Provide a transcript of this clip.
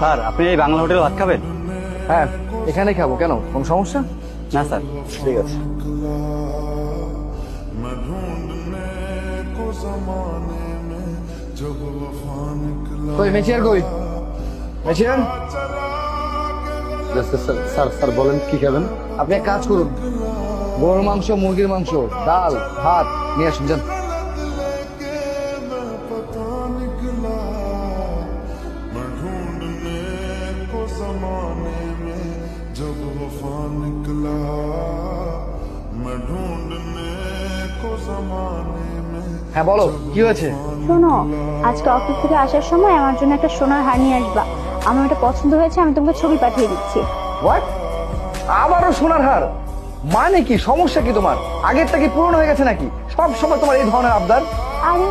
Sir আপনি এই বাংলা হোটেলে ভাত খাবেন? হ্যাঁ এখানে খাবো, কেন কোনো সমস্যা? না স্যার। ঠিক আছে। কই মেচিয়ার, কই মেচিয়ার? স্যার স্যার বলেন কি খাবেন? আপনি এক কাজ করুন, গরুর মাংস, মুরগির মাংস, ডাল, ভাত নিয়ে আসুন যান। হ্যাঁ বলো, কি হয়েছে? শোনো, আজকে অফিস থেকে আসার সময় আমার জন্য একটা সোনার হার নিয়ে আসবা। আমার এটা পছন্দ হয়েছে, আমি তোমাকে ছবি পাঠিয়ে দিচ্ছি। হোয়াট? আবারও সোনার হার? মানে কি, সমস্যা কি তোমার? আগেরটা কি পুরনো হয়ে গেছে নাকি? সব সময় তোমার এই ধরনের আবদার? আরে